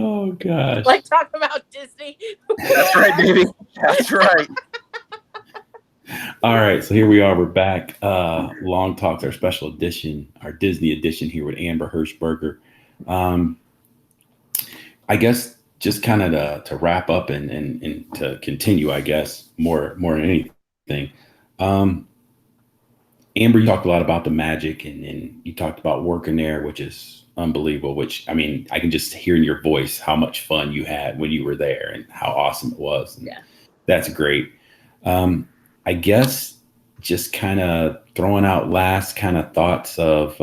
Oh gosh. Like talk about Disney. That's right, baby. That's right. All right, so here we are. We're back. Long Talks, our special edition, our Disney edition here with Amber Hirschberger. Um, I guess just kind of to wrap up and to continue, I guess, more than anything. Um, Amber, you talked a lot about the magic and you talked about working there, which is unbelievable, which I mean, I can just hear in your voice how much fun you had when you were there and how awesome it was. And Yeah. that's great. I guess just kind of throwing out last kind of thoughts of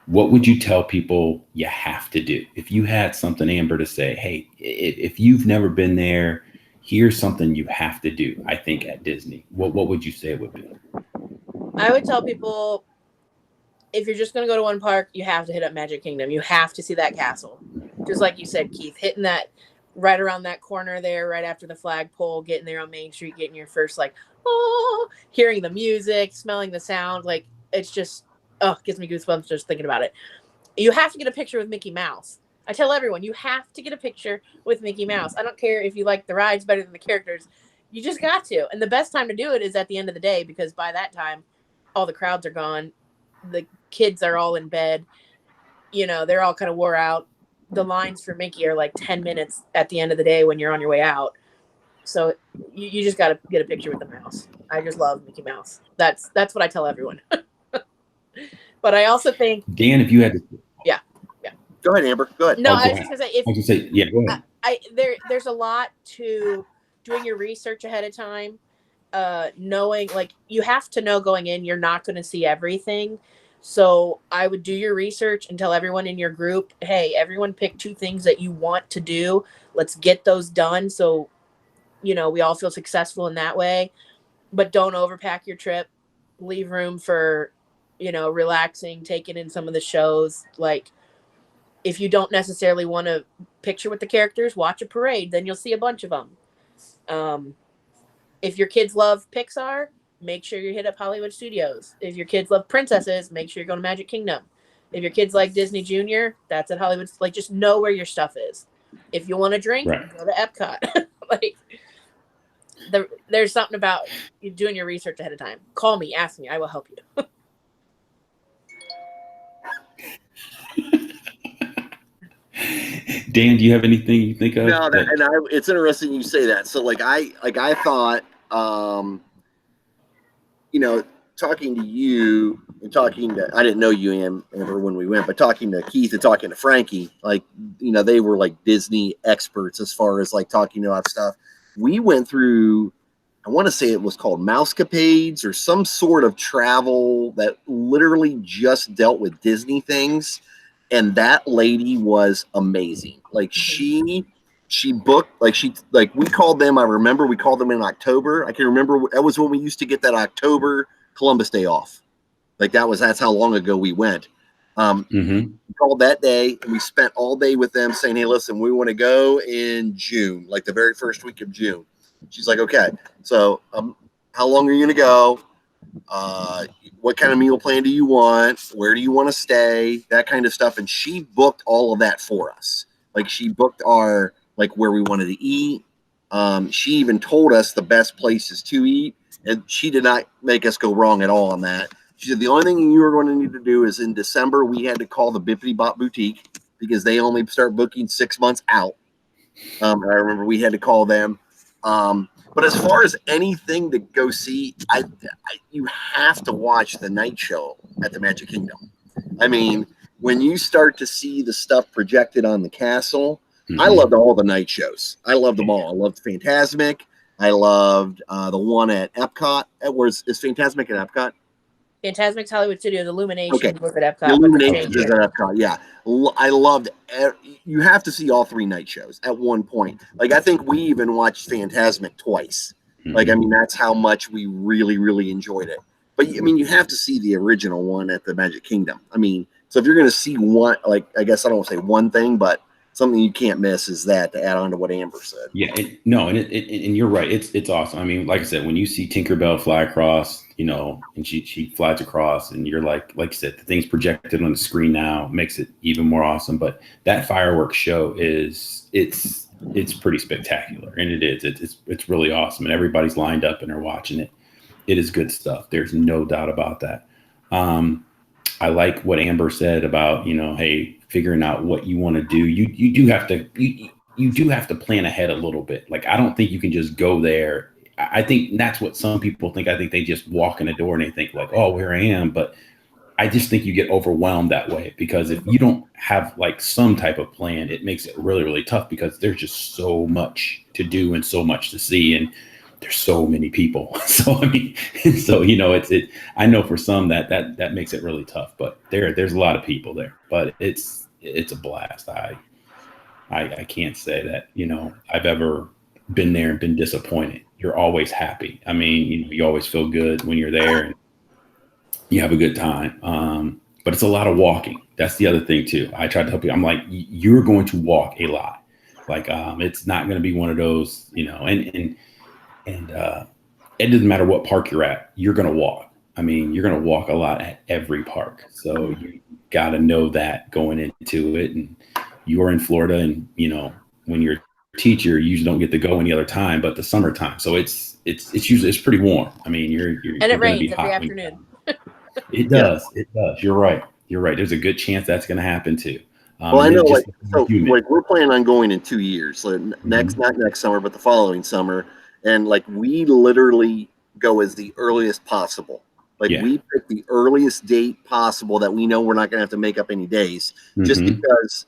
what would you tell people you have to do? If you had something, Amber, to say, hey, if you've never been there, here's something you have to do, I think, at Disney. What would you say it would be? I would tell people, if you're just going to go to one park, you have to hit up Magic Kingdom. You have to see that castle. Just like you said, Keith, hitting that right around that corner there, right after the flagpole, getting there on Main Street, getting your first, like, oh, hearing the music, smelling the sound. Like, it's just, oh, gives me goosebumps just thinking about it. You have to get a picture with Mickey Mouse. I tell everyone, you have to get a picture with Mickey Mouse. I don't care if you like the rides better than the characters. You just got to. And the best time to do it is at the end of the day, because by that time, all the crowds are gone. The kids are all in bed. You know, they're all kind of wore out. The lines for Mickey are like 10 minutes at the end of the day when you're on your way out. So you just got to get a picture with the mouse. I just love Mickey Mouse. That's what I tell everyone. But I also think, Dan, if you had to, yeah. Go ahead, Amber. Go ahead. No, Oh, I go was just ahead. gonna say, if I was gonna say, yeah, go ahead. there's a lot to doing your research ahead of time. Knowing, like, you have to know going in, you're not going to see everything. So I would do your research and tell everyone in your group, hey, everyone pick 2 things that you want to do. Let's get those done. So, you know, we all feel successful in that way, but don't overpack your trip. Leave room for, you know, relaxing, taking in some of the shows. Like, if you don't necessarily want to picture with the characters, watch a parade, then you'll see a bunch of them. If your kids love Pixar, make sure you hit up Hollywood Studios. If your kids love princesses, make sure you go to Magic Kingdom. If your kids like Disney Junior, that's at Hollywood. Like, just know where your stuff is. If you want to drink, Right. go to Epcot. Like, there's something about you doing your research ahead of time. Call me, ask me, I will help you. Dan, do you have anything you think of? No, it's interesting you say that. So, I thought, you know, talking to you and talking to, I didn't know you, Amber, when we went, but talking to Keith and talking to Frankie, like, you know, they were like Disney experts as far as like talking about stuff. We went through, I want to say it was called Mousecapades or some sort of travel that literally just dealt with Disney things. And that lady was amazing. Like, she booked, like we called them, I remember we called them in October. I can remember that was when we used to get that October Columbus Day off. Like, that's how long ago we went. We called that day and we spent all day with them saying, hey, listen, we want to go in June, like the very first week of June. She's like, okay, so how long are you going to go? What kind of meal plan do you want? Where do you want to stay? That kind of stuff. And she booked all of that for us. Like, she booked our, like, where we wanted to eat. She even told us the best places to eat. And she did not make us go wrong at all on that. She said, the only thing you are going to need to do is in December, we had to call the Bippity Bop Boutique because they only start booking 6 months out. I remember we had to call them. But as far as anything to go see, you have to watch the night show at the Magic Kingdom. I mean, when you start to see the stuff projected on the castle, I loved all the night shows. I loved them all. I loved Fantasmic. I loved the one at Epcot. Is Fantasmic at Epcot? Fantasmic's Hollywood Studios, Illuminations was at Epcot. The Illuminations is at Epcot, yeah. I loved you have to see all 3 night shows at one point. Like, I think we even watched Fantasmic twice. Like, I mean, that's how much we really, really enjoyed it. But, I mean, you have to see the original one at the Magic Kingdom. I mean, so if you're going to see one, like, I guess I don't want to say one thing, but something you can't miss is that, to add on to what Amber said. Yeah, and you're right. It's awesome. I mean, like I said, when you see Tinkerbell fly across, and she flies across, and you're like you said, the thing's projected on the screen now makes it even more awesome. But that fireworks show it's pretty spectacular, and it is. It's really awesome, and everybody's lined up and they're watching it. It is good stuff. There's no doubt about that. I like what Amber said about, hey, figuring out what you want to do. You do have to you do have to plan ahead a little bit. Like, I don't think you can just go there. I think that's what some people think. I think they just walk in the door and they think like, oh, here I am. But I just think you get overwhelmed that way, because if you don't have like some type of plan, it makes it really, really tough, because there's just so much to do and so much to see. And there's so many people. So, I mean, I know for some that makes it really tough, but there's a lot of people there, but it's a blast. I can't say that, I've ever been there and been disappointed. You're always happy. I mean, you always feel good when you're there and you have a good time. But it's a lot of walking. That's the other thing too. I try to help you. I'm like, you're going to walk a lot. Like, it's not going to be one of those, and it doesn't matter what park you're at, you're going to walk. I mean, you're going to walk a lot at every park. So you got to know that going into it. And you're in Florida, and, when you're a teacher, you usually don't get to go any other time but the summertime. So it's pretty warm. I mean, you're and it going to be rains hot every afternoon. It does. Yeah. It does. You're right. There's a good chance that's going to happen too. Well, I know, like we're planning on going in 2 years. So not next summer, but the following summer. And like, we literally go as the earliest possible. Like, we pick the earliest date possible that we know we're not going to have to make up any days, just because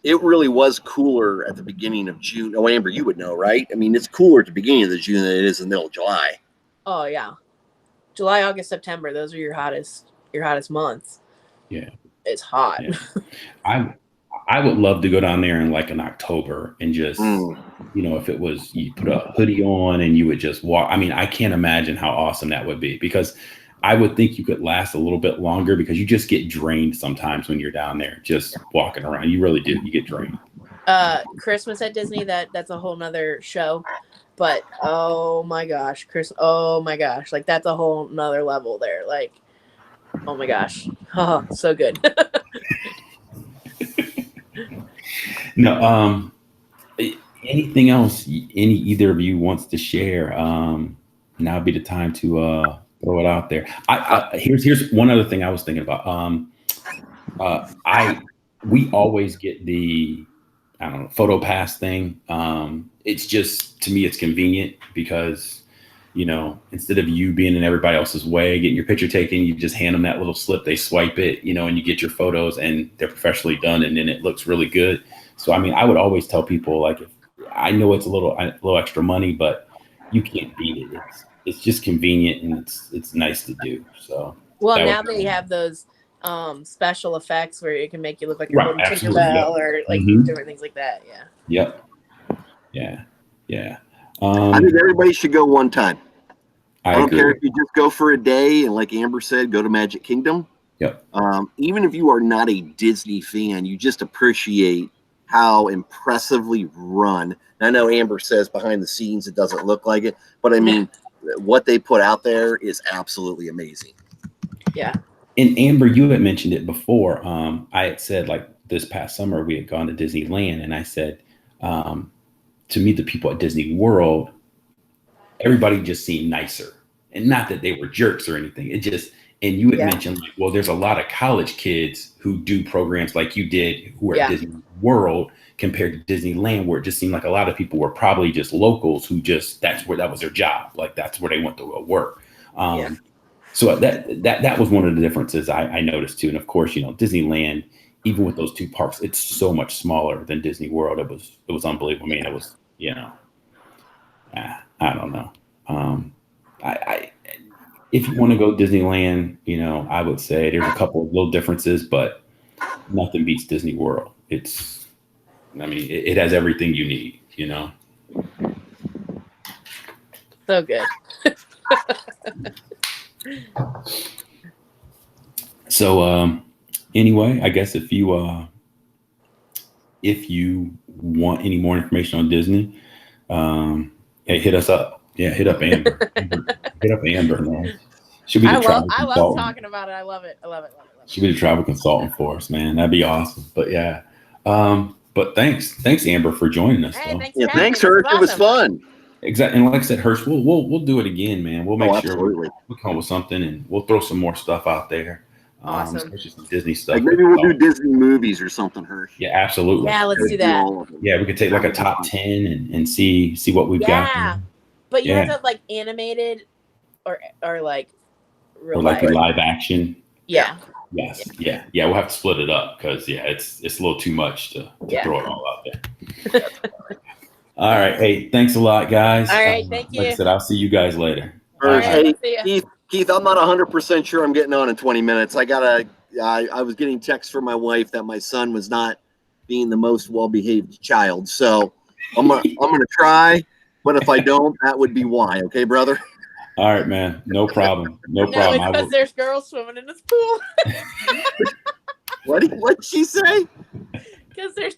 it really was cooler at the beginning of June. Oh, Amber, you would know, right? I mean, it's cooler at the beginning of the June than it is in the middle of July. Oh yeah, July, August, September. Those are your hottest months. Yeah, it's hot. Yeah. I would love to go down there in like in October and just, if it was, you put a hoodie on and you would just walk. I mean, I can't imagine how awesome that would be, because I would think you could last a little bit longer, because you just get drained sometimes when you're down there just walking around. You really do. You get drained. Christmas at Disney, that's a whole nother show. But oh my gosh, like, that's a whole nother level there. Like, oh my gosh, oh, so good. No, anything else either of you wants to share? Now would be the time to throw it out there. Here's one other thing I was thinking about. We always get the, I don't know, photo pass thing. It's just, to me, it's convenient, because, instead of you being in everybody else's way, getting your picture taken, you just hand them that little slip, they swipe it, and you get your photos, and they're professionally done, and then it looks really good. So, I mean, I would always tell people, like, I know it's a little extra money, but you can't beat it. It's just convenient, and it's nice to do. So, well, now they have those special effects where it can make you look like you're holding Tinkerbell, or like different things like that. Yeah. Yep. Yeah. I think everybody should go one time. I don't agree. care if you just go for a day, and like Amber said, go to Magic Kingdom. Yep. Even if you are not a Disney fan, you just appreciate how impressively run. And I know Amber says behind the scenes it doesn't look like it, but I mean, what they put out there is absolutely amazing. Yeah. And Amber, you had mentioned it before. I had said, like, this past summer we had gone to Disneyland, and I said, to me, the people at Disney World, everybody just seemed nicer, and not that they were jerks or anything. It just, and you had mentioned, like, well, there's a lot of college kids who do programs like you did, who are at Disney World, compared to Disneyland, where it just seemed like a lot of people were probably just locals who just, that was their job. Like, that's where they went to go work. So that was one of the differences I noticed too. And of course, Disneyland, even with those two parks, it's so much smaller than Disney World. It was unbelievable. I mean, it was, I don't know. If you want to go Disneyland, I would say there's a couple of little differences, but nothing beats Disney World. It has everything you need, So good. So, anyway, I guess if you if you want any more information on Disney, hey, hit us up. Yeah, hit up Amber. Hit up Amber, man. She'll be the travel I love consultant. talking about it. I love it. I love it. Love it. Love it. She'll be the travel consultant for us, man. That'd be awesome. But yeah. But thanks, Amber, for joining us. Hey, though. thanks for Yeah, having thanks, me. This Herc. It was awesome. fun. Exactly. And like I said, Hirsch, we'll do it again, man. We'll make sure Absolutely. we'll come up with something, and we'll throw some more stuff out there. Awesome. Especially some Disney stuff. Like maybe we'll do Disney movies or something, Herc. Yeah, absolutely. Yeah, let's do that. all of them. Yeah, we could take like a top 10 and see what we've got. Yeah, but you Yeah. have to have like animated or like real Or like life. live action. Yeah. Yes. Yeah. We'll have to split it up because it's a little too much to throw it all out there. All right. Hey, thanks a lot, guys. All right, thank Like I you. said, I'll see you guys later. Herc, All right, hey, see ya. Keith, I'm not 100% sure I'm getting on in 20 minutes. I was getting texts from my wife that my son was not being the most well-behaved child. So I'm gonna try, but if I don't, that would be why. Okay, brother? All right, man. No problem. No No, problem. it's because there's girls swimming in this pool. What'd she say? Because there's